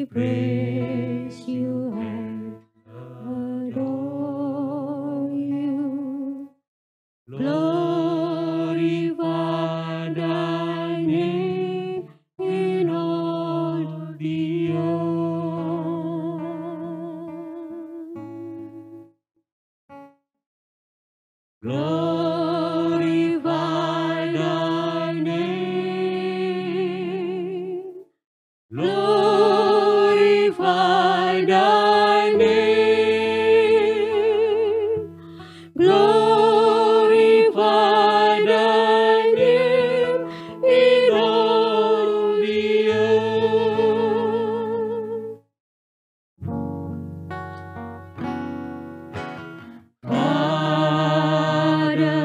we praise you and adore you. Glorify thy name in all the earth. Glorify thy name. Glorify thy name. Glorify thy name in all the earth. Father,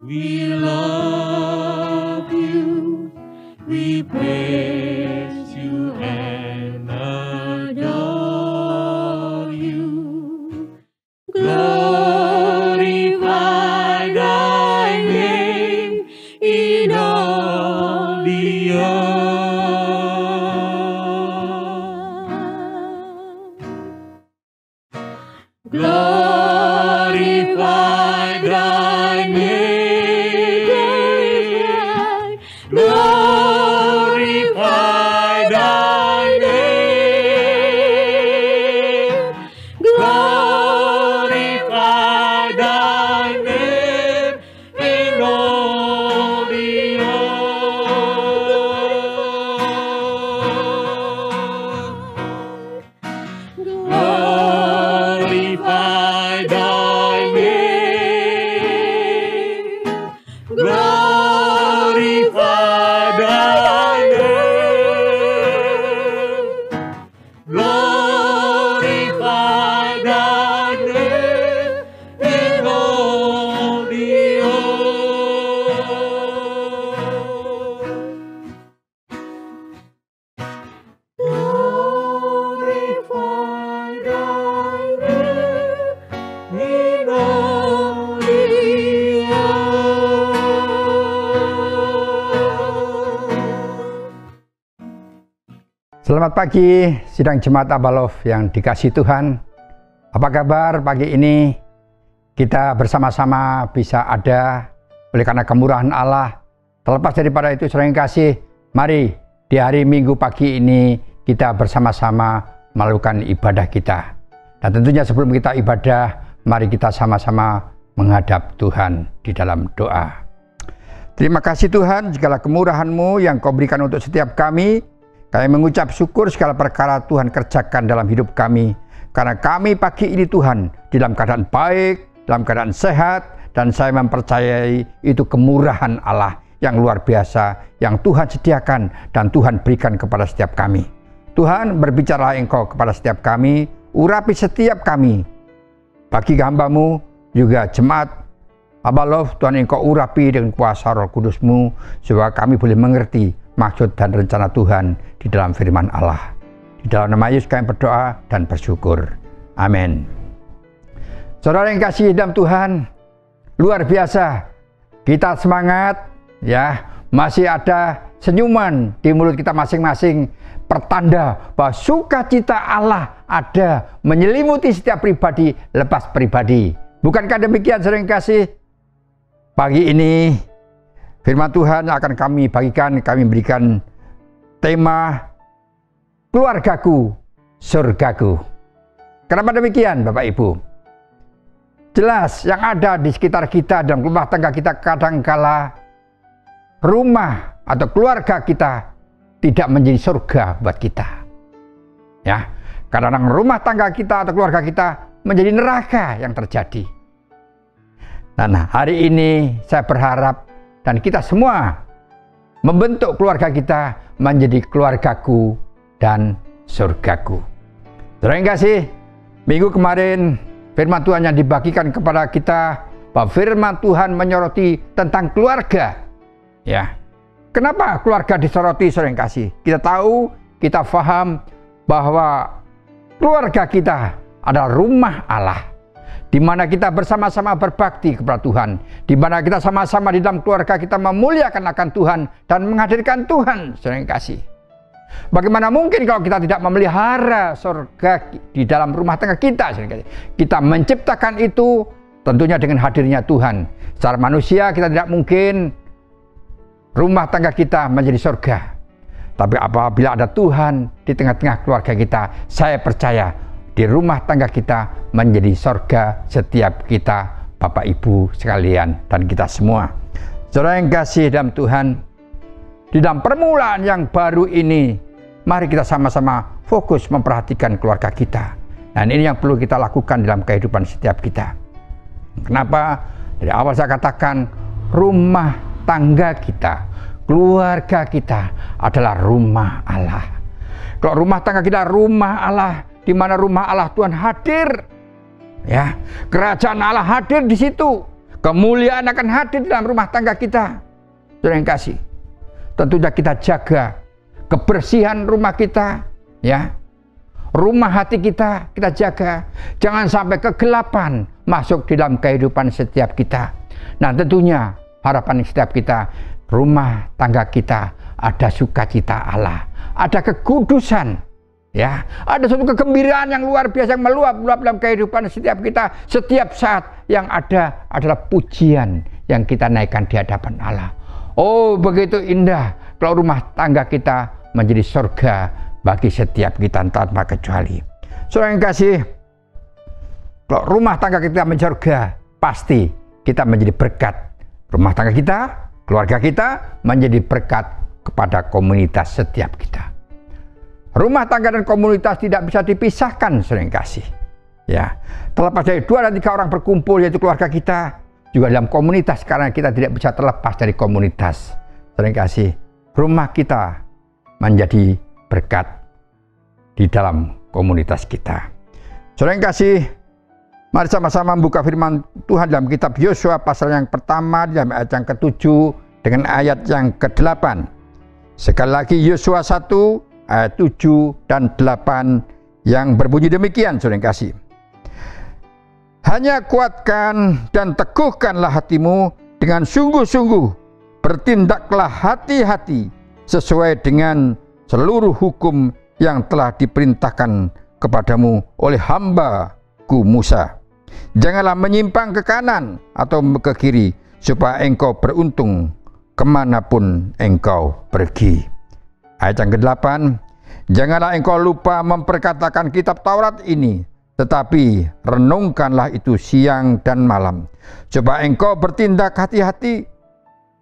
we love you, we praise you and adore you. Glorify thy name in all the earth. Glorify thy name. Glorify thy name. Glorify thy name in all the earth. Glorify thy name. Glorify thy name. Glorify thy name in all the earth. Glorify thy name in all the earth. Selamat pagi, sidang jemaat Abalov yang dikasihi Tuhan. Apa kabar pagi ini? Kita bersama-sama bisa ada oleh karena kemurahan Allah. Terlepas daripada itu, saudara yang kasih, mari di hari Minggu pagi ini kita bersama-sama melakukan ibadah kita. Dan tentunya sebelum kita ibadah, mari kita sama-sama menghadap Tuhan di dalam doa. Terima kasih Tuhan, segala kemurahan-Mu yang Kau berikan untuk setiap kami. Kami mengucap syukur segala perkara Tuhan kerjakan dalam hidup kami. Karena kami pagi ini Tuhan, dalam keadaan baik, dalam keadaan sehat, dan saya mempercayai itu kemurahan Allah yang luar biasa, yang Tuhan sediakan dan Tuhan berikan kepada setiap kami. Tuhan, berbicara Engkau kepada setiap kami, urapi setiap kami. Bagi hamba-Mu, juga jemaat Abalov, Tuhan Engkau urapi dengan kuasa Roh Kudus-Mu, supaya kami boleh mengerti maksud dan rencana Tuhan di dalam firman Allah. Di dalam nama Yesus kami berdoa dan bersyukur. Amin. Saudara yang kasih dalam Tuhan, luar biasa. Kita semangat, ya, masih ada senyuman di mulut kita masing-masing, pertanda bahwa sukacita Allah ada menyelimuti setiap pribadi lepas pribadi. Bukankah demikian, saudara yang kasih? Pagi ini firman Tuhan akan kami bagikan, kami berikan tema keluargaku, surgaku. Kenapa demikian, Bapak Ibu? Jelas yang ada di sekitar kita dan rumah tangga kita kadangkala rumah atau keluarga kita tidak menjadi surga buat kita. Ya, kadang-kadang rumah tangga kita atau keluarga kita menjadi neraka yang terjadi. Nah, hari ini saya berharap dan kita semua membentuk keluarga kita menjadi keluargaku dan surgaku. Saudara yang kasih, minggu kemarin firman Tuhan yang dibagikan kepada kita bahwa firman Tuhan menyoroti tentang keluarga. Ya, kenapa keluarga disoroti, saudara yang kasih? Kita tahu, kita faham bahwa keluarga kita adalah rumah Allah, di mana kita bersama-sama berbakti kepada Tuhan, di mana kita sama-sama di dalam keluarga kita memuliakan akan Tuhan dan menghadirkan Tuhan, saudara yang kasih. Bagaimana mungkin kalau kita tidak memelihara surga di dalam rumah tangga kita? Kita menciptakan itu tentunya dengan hadirnya Tuhan. Secara manusia kita tidak mungkin rumah tangga kita menjadi surga. Tapi apabila ada Tuhan di tengah-tengah keluarga kita, saya percaya di rumah tangga kita menjadi surga setiap kita, Bapak Ibu sekalian, dan kita semua. Saudara yang kasih dalam Tuhan, di dalam permulaan yang baru ini, mari kita sama-sama fokus memperhatikan keluarga kita. Dan ini yang perlu kita lakukan dalam kehidupan setiap kita. Kenapa? Dari awal saya katakan, rumah tangga kita, keluarga kita adalah rumah Allah. Kalau rumah tangga kita rumah Allah, di mana rumah Allah Tuhan hadir, ya, kerajaan Allah hadir di situ, kemuliaan akan hadir dalam rumah tangga kita. Saudara yang kasih, tentunya kita jaga kebersihan rumah kita, ya, rumah hati kita jaga, jangan sampai kegelapan masuk di dalam kehidupan setiap kita. Nah, tentunya harapan setiap kita, rumah tangga kita ada sukacita Allah, ada kekudusan, ya, ada suatu kegembiraan yang luar biasa yang meluap dalam kehidupan setiap kita. Setiap saat yang ada adalah pujian yang kita naikkan di hadapan Allah. Oh, begitu indah kalau rumah tangga kita menjadi surga bagi setiap kita tanpa kecuali. Saudara yang kasih, kalau rumah tangga kita menjadi surga, pasti kita menjadi berkat. Rumah tangga kita, keluarga kita menjadi berkat kepada komunitas setiap kita. Rumah tangga dan komunitas tidak bisa dipisahkan, saudara yang kasih. Ya, terlepas dari 2 dan 3 orang berkumpul, yaitu keluarga kita, juga dalam komunitas, karena kita tidak bisa terlepas dari komunitas. Saudara yang kasih, rumah kita menjadi berkat di dalam komunitas kita. Saudara yang kasih, mari sama-sama membuka firman Tuhan dalam kitab Yosua pasal yang pertama, dalam ayat yang ke-7 dengan ayat yang ke-8. Sekali lagi Yosua 1 ayat 7 dan 8 yang berbunyi demikian, saudara yang kasih. Hanya kuatkan dan teguhkanlah hatimu dengan sungguh-sungguh, bertindaklah hati-hati sesuai dengan seluruh hukum yang telah diperintahkan kepadamu oleh hamba-Ku Musa. Janganlah menyimpang ke kanan atau ke kiri, supaya engkau beruntung kemanapun engkau pergi. Ayat yang ke-8, janganlah engkau lupa memperkatakan kitab Taurat ini, tetapi renungkanlah itu siang dan malam, supaya engkau bertindak hati-hati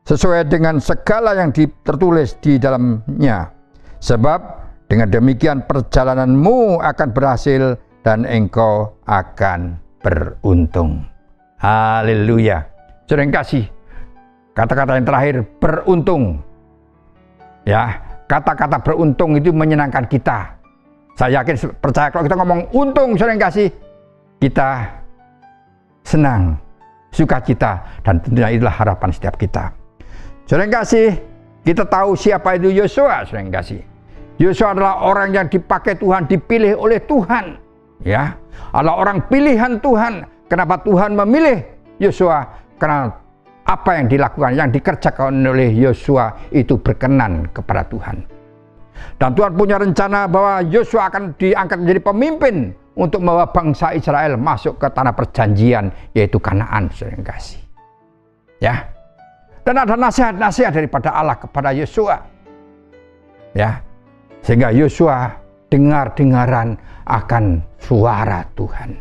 sesuai dengan segala yang tertulis di dalamnya. Sebab dengan demikian perjalananmu akan berhasil dan engkau akan beruntung. Haleluya. Saudara yang kasih, kata-kata yang terakhir, beruntung. Ya, kata-kata beruntung itu menyenangkan kita. Saya yakin, percaya kalau kita ngomong untung, saudara yang kasih, kita senang, sukacita, dan tentunya itulah harapan setiap kita. Saudara yang kasih, kita tahu siapa itu Yosua, saudara yang kasih. Yosua adalah orang yang dipakai Tuhan, dipilih oleh Tuhan, ya, adalah orang pilihan Tuhan. Kenapa Tuhan memilih Yosua? Karena apa yang dilakukan, yang dikerjakan oleh Yosua itu berkenan kepada Tuhan. Dan Tuhan punya rencana bahwa Yosua akan diangkat menjadi pemimpin untuk membawa bangsa Israel masuk ke tanah perjanjian, yaitu Kanaan, saudara yang kasih. Ya. Dan ada nasihat-nasihat daripada Allah kepada Yosua. Ya. Sehingga Yosua dengar-dengaran akan suara Tuhan.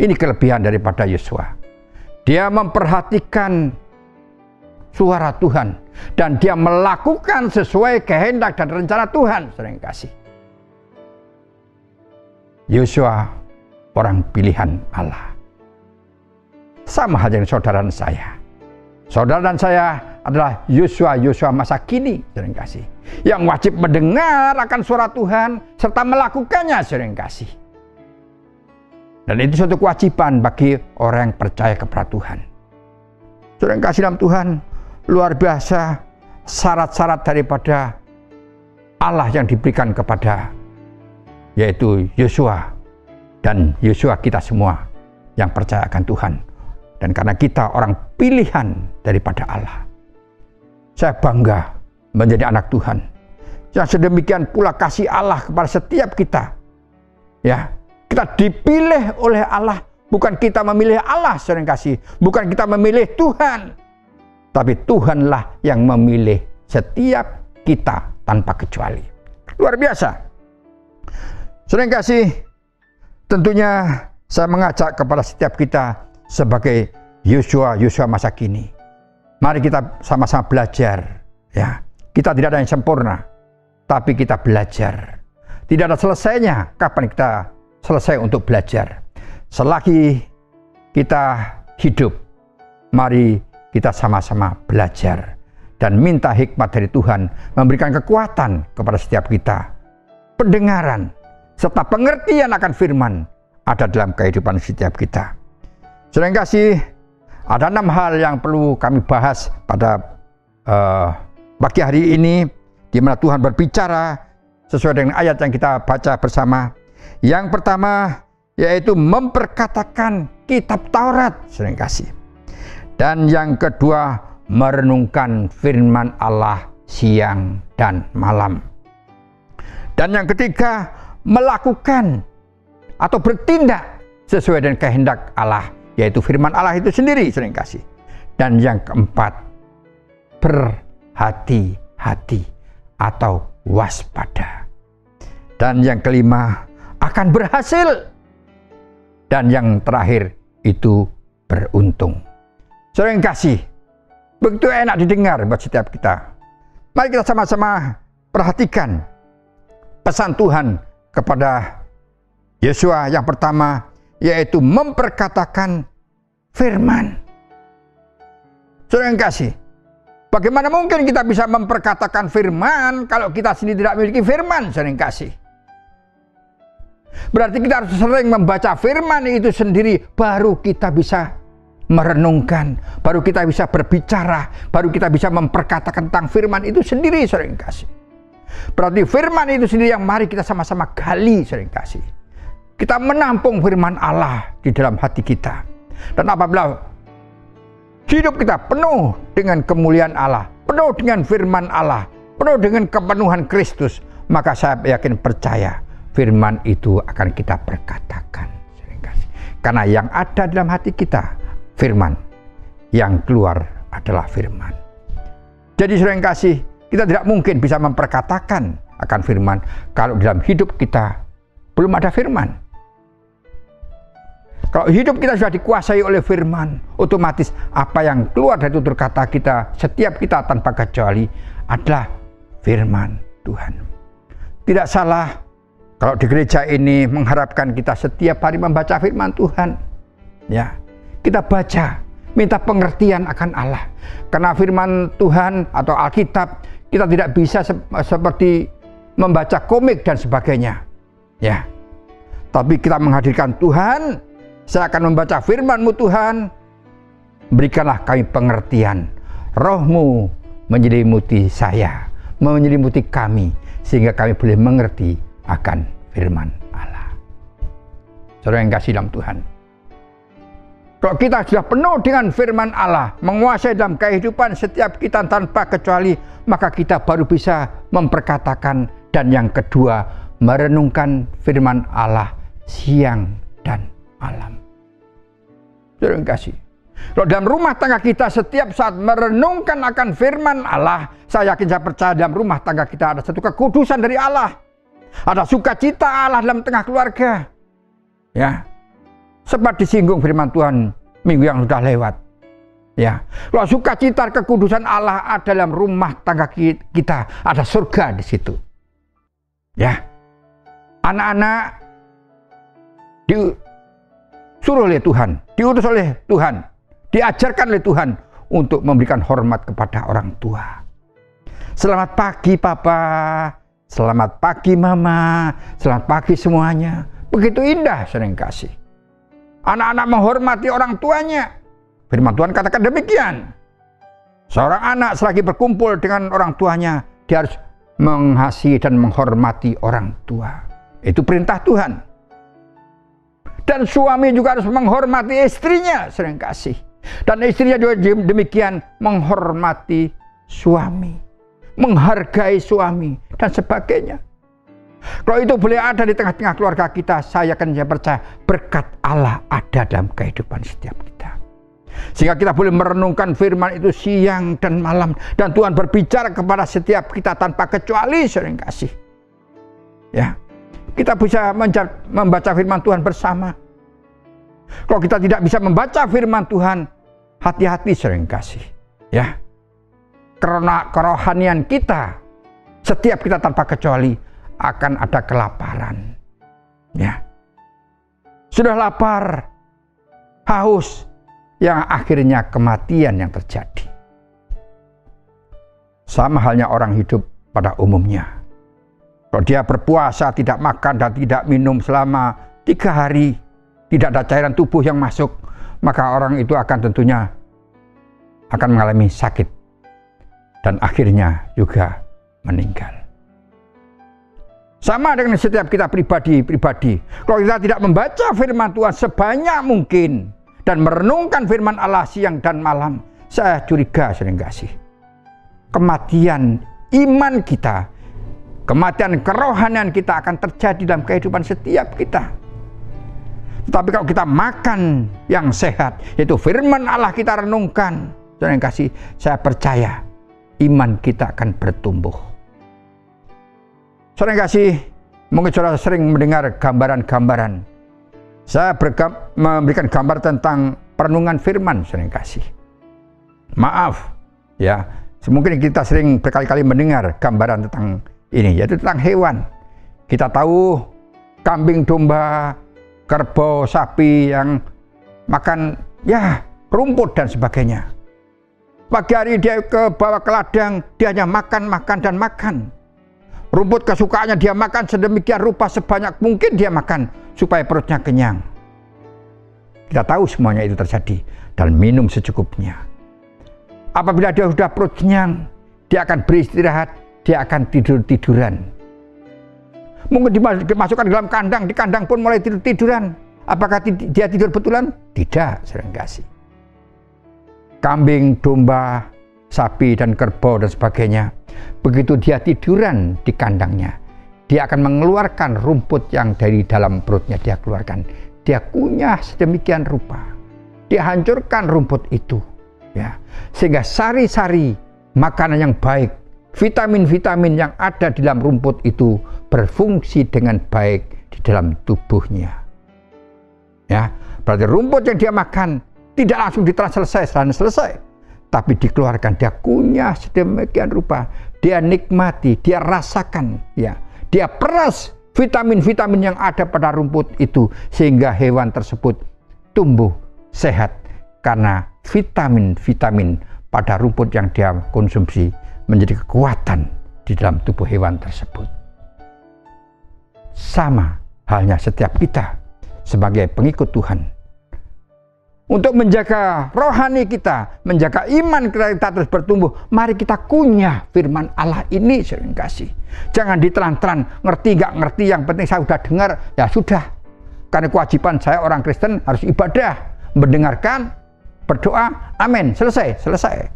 Ini kelebihan daripada Yosua. Dia memperhatikan suara Tuhan dan dia melakukan sesuai kehendak dan rencana Tuhan, saudara yang kasih. Yosua orang pilihan Allah. Sama halnya dengan saudara dan saya. Saudara dan saya adalah Yosua masa kini, saudara yang kasih, yang wajib mendengar akan suara Tuhan serta melakukannya, saudara yang kasih. Dan itu suatu kewajiban bagi orang yang percaya kepada Tuhan. Saudara yang kasih dalam Tuhan, luar biasa syarat-syarat daripada Allah yang diberikan kepada, yaitu Yosua. Dan Yosua kita semua yang percaya akan Tuhan. Dan karena kita orang pilihan daripada Allah, saya bangga menjadi anak Tuhan. Yang sedemikian pula kasih Allah kepada setiap kita. Ya, kita dipilih oleh Allah, bukan kita memilih Allah, saudara yang kasih. Bukan kita memilih Tuhan, tapi Tuhanlah yang memilih setiap kita tanpa kecuali. Luar biasa. Saudara yang kasih, tentunya saya mengajak kepada setiap kita sebagai Yosua masa kini. Mari kita sama-sama belajar. Ya, kita tidak ada yang sempurna, tapi kita belajar. Tidak ada selesainya kapan kita selesai untuk belajar. Selagi kita hidup, mari kita sama-sama belajar dan minta hikmat dari Tuhan, memberikan kekuatan kepada setiap kita. Pendengaran serta pengertian akan firman ada dalam kehidupan setiap kita. Saudara yang kasih, ada 6 hal yang perlu kami bahas pada pagi hari ini, di mana Tuhan berbicara sesuai dengan ayat yang kita baca bersama. Yang pertama yaitu memperkatakan kitab Taurat, saudara yang kasih. Dan yang kedua, merenungkan firman Allah siang dan malam. Dan yang ketiga, melakukan atau bertindak sesuai dengan kehendak Allah, yaitu firman Allah itu sendiri, saudara yang kasih. Dan yang keempat, berhati-hati atau waspada. Dan yang kelima, akan berhasil. Dan yang terakhir itu beruntung. Saudara yang kasih, begitu enak didengar buat setiap kita. Mari kita sama-sama perhatikan pesan Tuhan kepada Yosua yang pertama, yaitu memperkatakan firman. Saudara yang kasih, bagaimana mungkin kita bisa memperkatakan firman kalau kita sendiri tidak memiliki firman, saudara yang kasih? Berarti kita harus sering membaca firman itu sendiri, baru kita bisa merenungkan, baru kita bisa berbicara, baru kita bisa memperkatakan tentang firman itu sendiri, saudara yang kasih. Berarti firman itu sendiri yang mari kita sama-sama gali, saudara yang kasih. Kita menampung firman Allah di dalam hati kita. Dan apabila hidup kita penuh dengan kemuliaan Allah, penuh dengan firman Allah, penuh dengan kepenuhan Kristus, maka saya yakin percaya firman itu akan kita perkatakan. Karena yang ada dalam hati kita, firman. Yang keluar adalah firman. Jadi saudara yang kasih, kita tidak mungkin bisa memperkatakan akan firman kalau dalam hidup kita belum ada firman. Kalau hidup kita sudah dikuasai oleh firman, otomatis apa yang keluar dari tutur kata kita, setiap kita tanpa kecuali adalah firman Tuhan. Tidak salah kalau di gereja ini mengharapkan kita setiap hari membaca firman Tuhan. Ya, kita baca, minta pengertian akan Allah. Karena firman Tuhan atau Alkitab, kita tidak bisa seperti membaca komik dan sebagainya. Ya, tapi kita menghadirkan Tuhan. Saya akan membaca firman-Mu Tuhan, berikanlah kami pengertian. Roh-Mu menyelimuti saya, menyelimuti kami, sehingga kami boleh mengerti akan firman Allah. Saudara yang kasih dalam Tuhan, kalau kita sudah penuh dengan firman Allah, menguasai dalam kehidupan setiap kita tanpa kecuali, maka kita baru bisa memperkatakan. Dan yang kedua, merenungkan firman Allah siang dan malam. Saudara yang kasih, kalau dalam rumah tangga kita setiap saat merenungkan akan firman Allah, saya yakin, saya percaya dalam rumah tangga kita ada satu kekudusan dari Allah, ada sukacita Allah dalam tengah keluarga. Ya, sempat disinggung firman Tuhan minggu yang sudah lewat. Ya, kalau sukacita kekudusan Allah ada dalam rumah tangga kita, ada surga di situ. Ya, anak-anak disuruh oleh Tuhan, diutus oleh Tuhan, diajarkan oleh Tuhan untuk memberikan hormat kepada orang tua. Selamat pagi Papa, selamat pagi Mama, selamat pagi semuanya. Begitu indah, saudara yang kasih. Anak-anak menghormati orang tuanya. Firman Tuhan katakan demikian. Seorang anak selagi berkumpul dengan orang tuanya, dia harus mengasihi dan menghormati orang tua. Itu perintah Tuhan. Dan suami juga harus menghormati istrinya, saudara yang kasih. Dan istrinya juga demikian menghormati suami. menghargai suami, dan sebagainya. Kalau itu boleh ada di tengah-tengah keluarga kita, saya percaya berkat Allah ada dalam kehidupan setiap kita. Sehingga kita boleh merenungkan firman itu siang dan malam, dan Tuhan berbicara kepada setiap kita tanpa kecuali, sering kasih. Ya, kita bisa membaca firman Tuhan bersama. Kalau kita tidak bisa membaca firman Tuhan, hati-hati, sering kasih. Ya, karena kerohanian kita, setiap kita tanpa kecuali akan ada kelaparan. Ya, sudah lapar, haus, yang akhirnya kematian yang terjadi. Sama halnya orang hidup pada umumnya. Kalau dia berpuasa, tidak makan dan tidak minum selama 3 hari, tidak ada cairan tubuh yang masuk, maka orang itu akan tentunya akan mengalami sakit dan akhirnya juga meninggal. Sama dengan setiap kita pribadi. Kalau kita tidak membaca firman Tuhan sebanyak mungkin dan merenungkan firman Allah siang dan malam, saya curiga, sering kasih, kematian iman kita, kematian kerohanian kita akan terjadi dalam kehidupan setiap kita. Tetapi kalau kita makan yang sehat, yaitu firman Allah kita renungkan, sering kasih, saya percaya iman kita akan bertumbuh. Sering kasih, mungkin saudara sering mendengar gambaran-gambaran. Saya memberikan gambar tentang perenungan firman, sering kasih. Maaf, ya, mungkin kita sering berkali-kali mendengar gambaran tentang ini, yaitu tentang hewan. Kita tahu kambing, domba, kerbau, sapi yang makan ya rumput dan sebagainya. Pagi hari dia ke bawah ke ladang, dia hanya makan dan makan. Rumput kesukaannya dia makan sedemikian rupa, sebanyak mungkin dia makan supaya perutnya kenyang. Kita tahu semuanya itu terjadi, dan minum secukupnya. Apabila dia sudah perut kenyang, dia akan beristirahat, dia akan tidur-tiduran. Mungkin dimasukkan dalam kandang, di kandang pun mulai tidur-tiduran. Apakah dia tidur betulan? Tidak, sering kasih. Kambing, domba, sapi dan kerbau dan sebagainya, begitu dia tiduran di kandangnya, dia akan mengeluarkan rumput yang dari dalam perutnya dia keluarkan. Dia kunyah sedemikian rupa, dia hancurkan rumput itu, ya, sehingga sari-sari makanan yang baik, vitamin-vitamin yang ada di dalam rumput itu berfungsi dengan baik di dalam tubuhnya. Ya, berarti rumput yang dia makan tidak langsung ditelan selesai, tapi dikeluarkan, dia kunyah sedemikian rupa, dia nikmati, dia rasakan, ya, dia peras vitamin-vitamin yang ada pada rumput itu, sehingga hewan tersebut tumbuh sehat karena vitamin-vitamin pada rumput yang dia konsumsi menjadi kekuatan di dalam tubuh hewan tersebut. Sama halnya setiap kita sebagai pengikut Tuhan. Untuk menjaga rohani kita, menjaga iman kita terus bertumbuh, mari kita kunyah firman Allah ini, sering kasih. Jangan ditelan-telan, ngerti nggak ngerti, yang penting saya sudah dengar, ya sudah. Karena kewajiban saya orang Kristen harus ibadah, mendengarkan, berdoa, amin, selesai.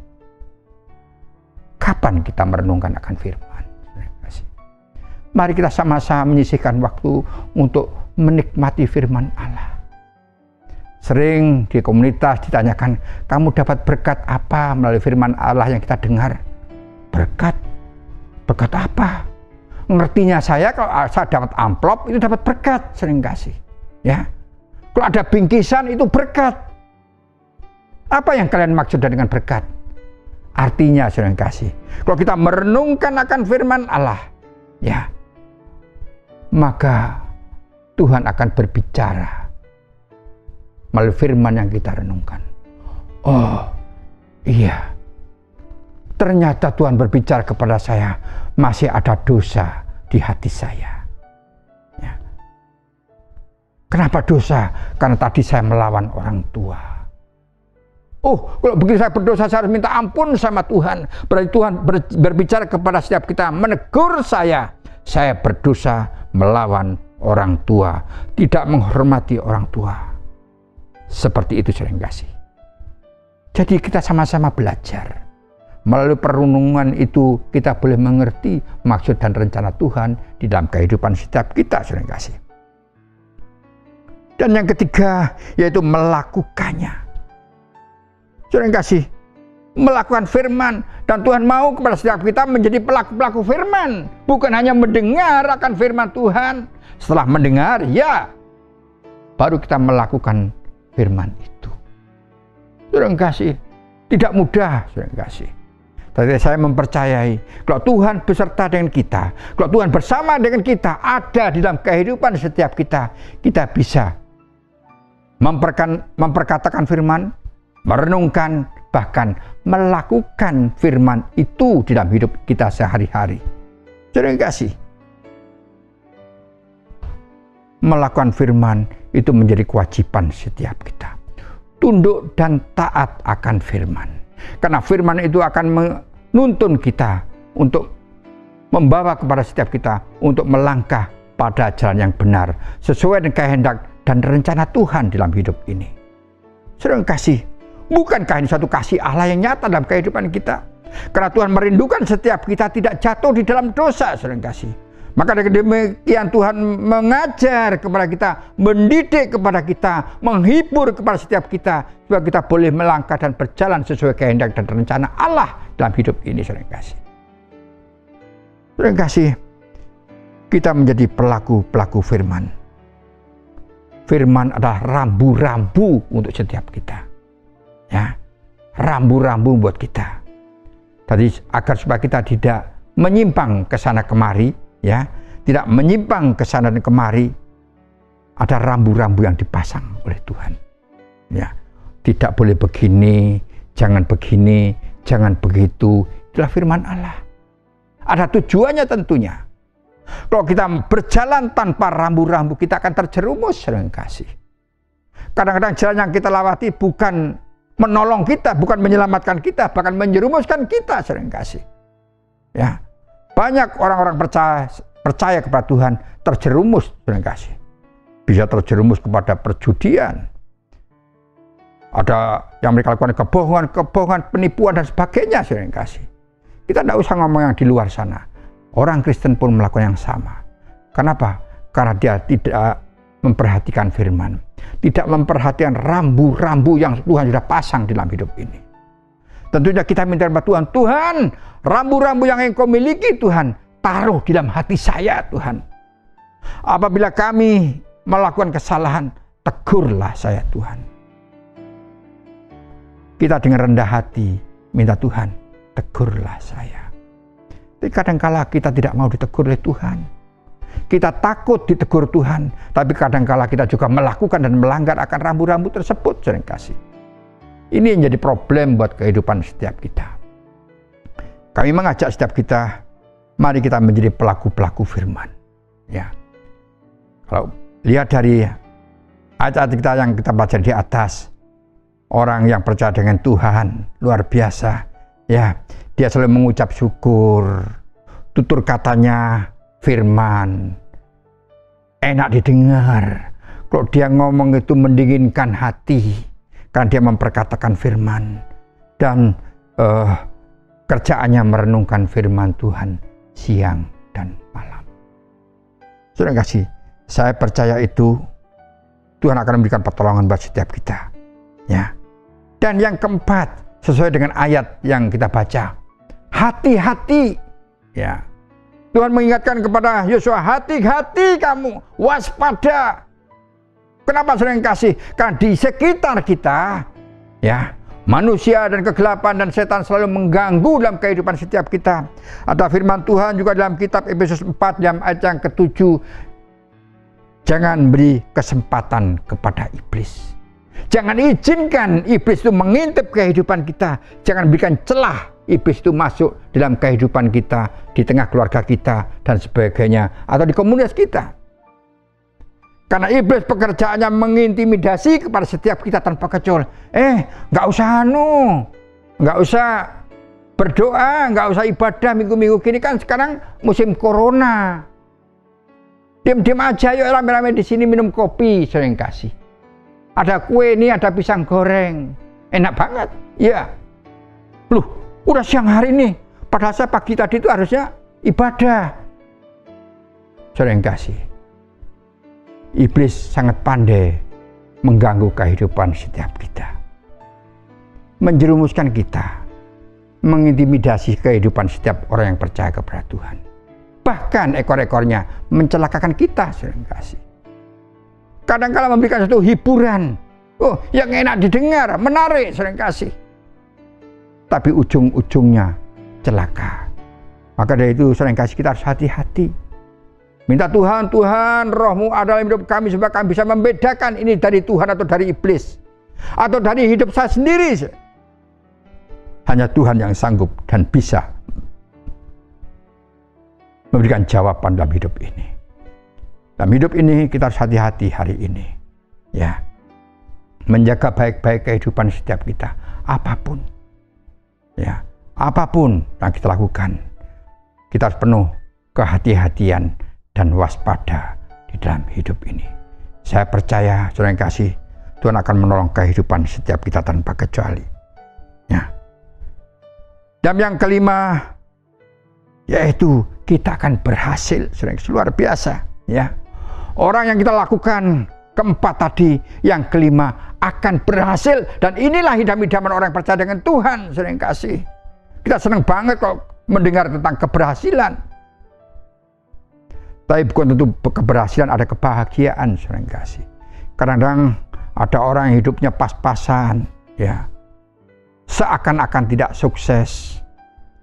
Kapan kita merenungkan akan firman? Mari kita sama-sama menyisihkan waktu untuk menikmati firman Allah. Sering di komunitas ditanyakan, kamu dapat berkat apa melalui firman Allah yang kita dengar? Berkat apa? Ngertinya saya, kalau saya dapat amplop itu dapat berkat, sering kasih. Ya, kalau ada bingkisan itu berkat. Apa yang kalian maksud dengan berkat? Artinya, sering kasih, kalau kita merenungkan akan firman Allah, ya, maka Tuhan akan berbicara melalui firman yang kita renungkan. Oh iya, ternyata Tuhan berbicara kepada saya, masih ada dosa di hati saya. Ya. Kenapa dosa? Karena tadi saya melawan orang tua. Oh, kalau begitu saya berdosa, saya harus minta ampun sama Tuhan. Berarti Tuhan berbicara kepada setiap kita, menegur saya berdosa melawan orang tua, tidak menghormati orang tua. Seperti itu, sering kasih. Jadi kita sama-sama belajar Melalui perenungan itu kita boleh mengerti maksud dan rencana Tuhan di dalam kehidupan setiap kita, saudara yang kasih. Dan yang ketiga yaitu melakukannya. Saudara yang kasih, melakukan firman. Dan Tuhan mau kepada setiap kita menjadi pelaku-pelaku firman. Bukan hanya mendengar akan firman Tuhan. Setelah mendengar, ya, baru kita melakukan firman itu. Saudara yang kasih, tidak mudah, saudara yang kasih. Tapi saya mempercayai kalau Tuhan beserta dengan kita, kalau Tuhan bersama dengan kita, ada di dalam kehidupan setiap kita, kita bisa memperkatakan firman, merenungkan, bahkan melakukan firman itu di dalam hidup kita sehari-hari. Saudara yang kasih, melakukan firman itu menjadi kewajiban setiap kita. Tunduk dan taat akan firman. Karena firman itu akan menuntun kita untuk membawa kepada setiap kita untuk melangkah pada jalan yang benar sesuai dengan kehendak dan rencana Tuhan dalam hidup ini. Saudara yang kasih, bukankah ini suatu kasih Allah yang nyata dalam kehidupan kita? Karena Tuhan merindukan setiap kita tidak jatuh di dalam dosa, saudara yang kasih. Maka dengan demikian Tuhan mengajar kepada kita, mendidik kepada kita, menghibur kepada setiap kita, supaya kita boleh melangkah dan berjalan sesuai kehendak dan rencana Allah dalam hidup ini, saudara yang kasih. Saudara yang kasih, kita menjadi pelaku-pelaku firman. Firman adalah rambu-rambu untuk setiap kita. Ya, rambu-rambu buat kita. Tadi agar supaya kita tidak menyimpang ke sana kemari, ya, tidak menyimpang ke sana dan kemari, ada rambu-rambu yang dipasang oleh Tuhan. Ya, tidak boleh begini, jangan begini, jangan begitu. Itulah firman Allah. Ada tujuannya tentunya. Kalau kita berjalan tanpa rambu-rambu, kita akan terjerumus, saudara yang kasih. Kadang-kadang jalan yang kita lewati bukan menolong kita, bukan menyelamatkan kita, bahkan menjerumuskan kita, saudara yang kasih. Ya, banyak orang-orang percaya kepada Tuhan terjerumus, saudara yang kasih. Bisa terjerumus kepada perjudian. Ada yang mereka lakukan kebohongan, penipuan dan sebagainya, saudara yang kasih. Kita tidak usah ngomong yang di luar sana. Orang Kristen pun melakukan yang sama. Kenapa? Karena dia tidak memperhatikan firman. Tidak memperhatikan rambu-rambu yang Tuhan sudah pasang dalam hidup ini. Tentunya kita minta kepada Tuhan, Tuhan, rambu-rambu yang Engkau miliki Tuhan, taruh di dalam hati saya Tuhan. Apabila kami melakukan kesalahan, tegurlah saya Tuhan. Kita dengan rendah hati minta Tuhan, tegurlah saya. Tapi kadangkala kita tidak mau ditegur oleh Tuhan. Kita takut ditegur Tuhan. Tapi kadangkala kita juga melakukan dan melanggar akan rambu-rambu tersebut, saudara yang kasih. Ini yang jadi problem buat kehidupan setiap kita. Kami mengajak setiap kita, mari kita menjadi pelaku-pelaku firman. Ya. Kalau lihat dari ayat-ayat kita yang kita baca di atas, orang yang percaya dengan Tuhan luar biasa. Ya, dia selalu mengucap syukur, tutur katanya firman, enak didengar. Kalau dia ngomong itu mendinginkan hati, karena dia memperkatakan firman. Dan kerjaannya merenungkan firman Tuhan siang dan malam. Saudara kasih, saya percaya itu Tuhan akan memberikan pertolongan buat setiap kita. Ya. Dan yang keempat, sesuai dengan ayat yang kita baca, hati-hati. Ya. Tuhan mengingatkan kepada Yosua, hati-hati kamu, waspada. Kenapa saudara yang kasih? Karena di sekitar kita, ya, manusia dan kegelapan dan setan selalu mengganggu dalam kehidupan setiap kita. Ada firman Tuhan juga dalam kitab Efesus 4 dalam ayat yang ke-7. Jangan beri kesempatan kepada iblis. Jangan izinkan iblis itu mengintip kehidupan kita. Jangan berikan celah iblis itu masuk dalam kehidupan kita, di tengah keluarga kita dan sebagainya, atau di komunitas kita. Karena iblis pekerjaannya mengintimidasi kepada setiap kita tanpa kecuali. Nggak usah nggak usah berdoa, nggak usah ibadah minggu-minggu gini, kan sekarang musim corona. Diam-diam aja yuk rame-rame di sini minum kopi, sering kasih. Ada kue ini, ada pisang goreng, enak banget. Ya, loh, Udah siang hari nih, padahal saya pagi tadi itu harusnya ibadah. Saudara yang kasih, iblis sangat pandai mengganggu kehidupan setiap kita, menjerumuskan kita, mengintimidasi kehidupan setiap orang yang percaya kepada Tuhan. Bahkan ekor-ekornya mencelakakan kita, saudara yang kasih. Kadang-kala memberikan satu hiburan, yang enak didengar, menarik, saudara yang kasih. Tapi ujung-ujungnya celaka. Maka dari itu, saudara yang kasih, kita harus hati-hati. Minta Tuhan, Tuhan, Roh-Mu ada dalam hidup kami supaya kami bisa membedakan ini dari Tuhan atau dari iblis, atau dari hidup saya sendiri. Hanya Tuhan yang sanggup dan bisa memberikan jawaban dalam hidup ini. Dalam hidup ini kita harus hati-hati hari ini, ya, menjaga baik-baik kehidupan setiap kita, apapun, ya, apapun yang kita lakukan, kita harus penuh kehati-hatian dan waspada di dalam hidup ini. Saya percaya, saudara yang kasih, Tuhan akan menolong kehidupan setiap kita tanpa kecuali. Ya. Dan yang kelima, yaitu kita akan berhasil, saudara, luar biasa. Ya, orang yang kita lakukan keempat tadi, yang kelima akan berhasil. Dan inilah idaman-idaman orang yang percaya dengan Tuhan, saudara yang kasih. Kita senang banget kok mendengar tentang keberhasilan. Tapi bukan tentu keberhasilan, ada kebahagiaan, saudara yang kasih. Kadang-kadang ada orang yang hidupnya pas-pasan, ya, seakan-akan tidak sukses,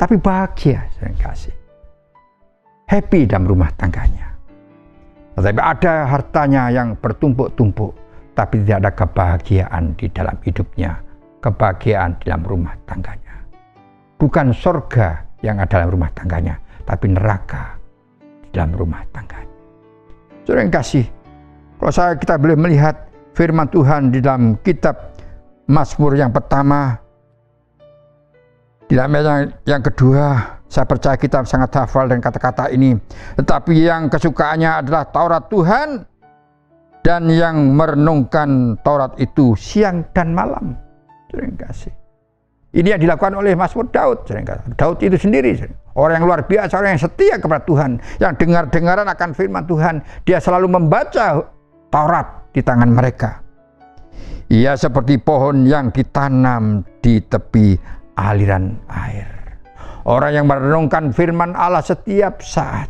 tapi bahagia, saudara yang kasih. Happy dalam rumah tangganya. Tetapi ada hartanya yang bertumpuk-tumpuk, tapi tidak ada kebahagiaan di dalam hidupnya, kebahagiaan di dalam rumah tangganya. Bukan surga yang ada dalam rumah tangganya, tapi neraka di dalam rumah tangganya. Saudara yang kasih, kalau kita boleh melihat firman Tuhan di dalam kitab Mazmur yang pertama, di dalam yang kedua, saya percaya kita sangat hafal dan kata-kata ini. Tetapi yang kesukaannya adalah Taurat Tuhan, dan yang merenungkan Taurat itu siang dan malam. Saudara yang kasih, ini yang dilakukan oleh Mazmur Daud. Daud itu sendiri, orang yang luar biasa, orang yang setia kepada Tuhan, yang dengar-dengaran akan firman Tuhan. Dia selalu membaca Taurat di tangan mereka. Ia seperti pohon yang ditanam di tepi aliran air. Orang yang merenungkan firman Allah setiap saat,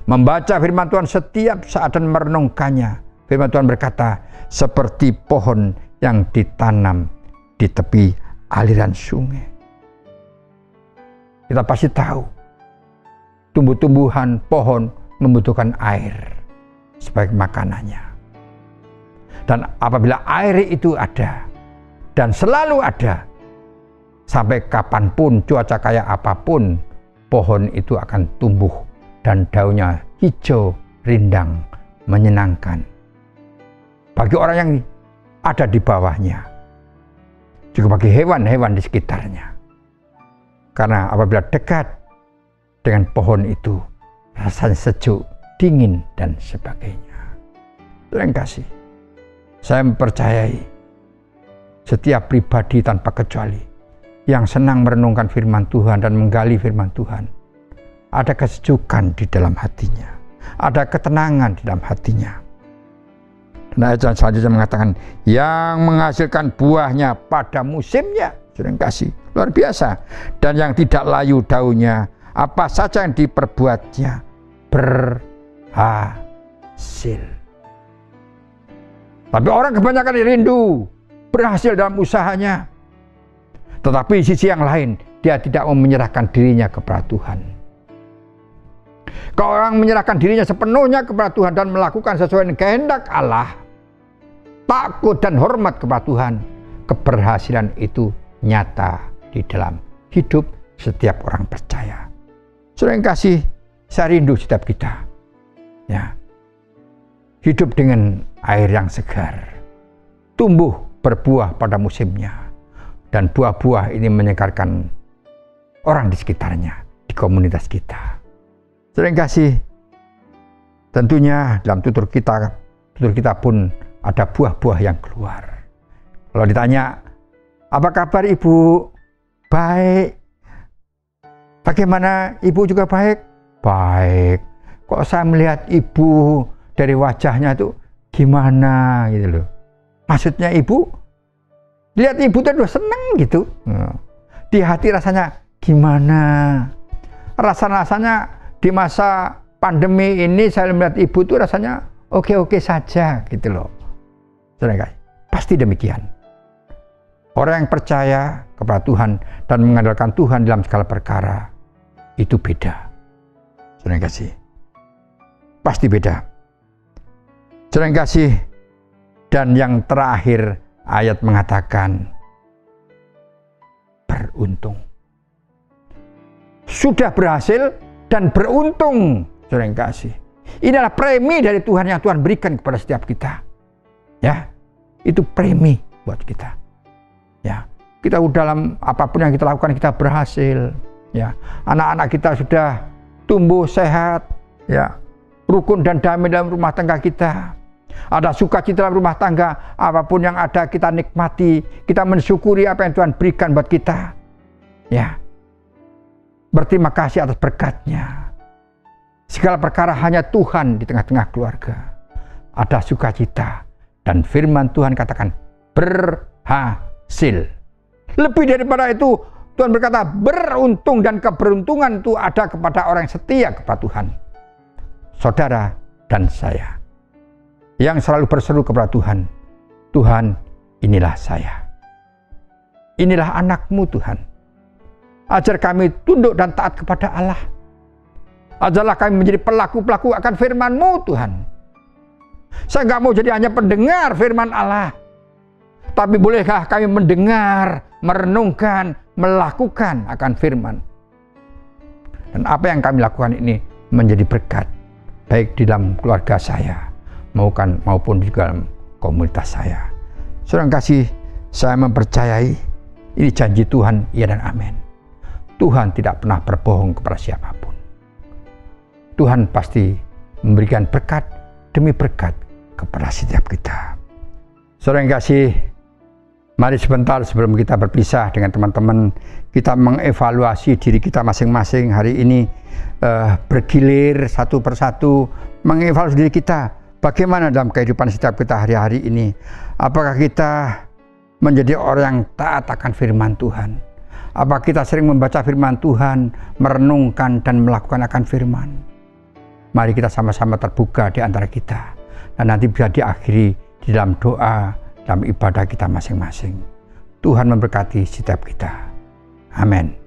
membaca firman Tuhan setiap saat dan merenungkannya. Firman Tuhan berkata, seperti pohon yang ditanam di tepi aliran sungai. Kita pasti tahu, tumbuh-tumbuhan, pohon membutuhkan air sebagai makanannya. Dan apabila air itu ada, dan selalu ada, sampai kapanpun, cuaca kayak apapun, pohon itu akan tumbuh dan daunnya hijau, rindang, menyenangkan. Bagi orang yang ada di bawahnya, juga bagi hewan-hewan di sekitarnya. Karena apabila dekat dengan pohon itu, rasanya sejuk, dingin, dan sebagainya. Tuhan kasih, saya mempercayai setiap pribadi tanpa kecuali yang senang merenungkan firman Tuhan dan menggali firman Tuhan, ada kesejukan di dalam hatinya, ada ketenangan di dalam hatinya. Dan ayat selanjutnya mengatakan, yang menghasilkan buahnya pada musimnya. Saudara kasih, luar biasa. Dan yang tidak layu daunnya, apa saja yang diperbuatnya berhasil. Tapi orang kebanyakan rindu berhasil dalam usahanya. Tetapi di sisi yang lain, dia tidak mau menyerahkan dirinya kepada Tuhan. Kalau orang menyerahkan dirinya sepenuhnya kepada Tuhan dan melakukan sesuai dengan kehendak Allah, takut dan hormat kepada Tuhan, keberhasilan itu nyata di dalam hidup setiap orang percaya. Saudara yang kasih, saya rindu setiap kita, ya, hidup dengan air yang segar, tumbuh berbuah pada musimnya. Dan buah-buah ini menyegarkan orang di sekitarnya, di komunitas kita. Saudara yang kasih, tentunya dalam tutur kita pun ada buah-buah yang keluar. Kalau ditanya, apa kabar ibu? Baik. Bagaimana ibu juga baik? Baik. Kok saya melihat ibu dari wajahnya itu gimana gitu loh. Maksudnya ibu, lihat ibu tuh udah seneng gitu. Di hati rasanya gimana? Rasanya di masa pandemi ini saya melihat ibu tuh rasanya oke-oke saja gitu loh. Saudara, pasti demikian. Orang yang percaya kepada Tuhan dan mengandalkan Tuhan dalam segala perkara itu beda. Saudara kasih, pasti beda. Saudara kasih, dan yang terakhir ayat mengatakan beruntung. Sudah berhasil dan beruntung, saudara yang kasih. Inilah premi dari Tuhan yang Tuhan berikan kepada setiap kita. Ya, itu premi buat kita. Ya, kita dalam apapun yang kita lakukan kita berhasil. Ya, anak-anak kita sudah tumbuh sehat. Ya, rukun dan damai dalam rumah tangga kita. Ada sukacita dalam rumah tangga. Apapun yang ada kita nikmati. Kita mensyukuri apa yang Tuhan berikan buat kita. Ya, berterima kasih atas berkat-Nya. Segala perkara hanya Tuhan di tengah-tengah keluarga. Ada sukacita. Dan firman Tuhan katakan berhasil. Lebih daripada itu, Tuhan berkata beruntung, dan keberuntungan itu ada kepada orang yang setia kepada Tuhan. Saudara dan saya yang selalu berseru kepada Tuhan, Tuhan, inilah saya. Inilah anakmu Tuhan. Ajar kami tunduk dan taat kepada Allah. Ajarlah kami menjadi pelaku-pelaku akan firman-Mu Tuhan. Saya nggak mau jadi hanya pendengar firman Allah. Tapi bolehkah kami mendengar, merenungkan, melakukan akan firman. Dan apa yang kami lakukan ini menjadi berkat. Baik di dalam keluarga saya, maupun juga dalam komunitas saya. Saudara kasih, saya mempercayai ini janji Tuhan, iya dan amin. Tuhan tidak pernah berbohong kepada siapapun. Tuhan pasti memberikan berkat demi berkat kepada setiap kita. Saudara yang kasih, mari sebentar sebelum kita berpisah dengan teman-teman, kita mengevaluasi diri kita masing-masing hari ini, bergilir satu persatu, mengevaluasi diri kita. Bagaimana dalam kehidupan setiap kita hari-hari ini? Apakah kita menjadi orang yang taat akan firman Tuhan? Apakah kita sering membaca firman Tuhan, merenungkan dan melakukan akan firman? Mari kita sama-sama terbuka di antara kita. Dan nanti bisa diakhiri di dalam doa, dalam ibadah kita masing-masing. Tuhan memberkati setiap kita. Amin.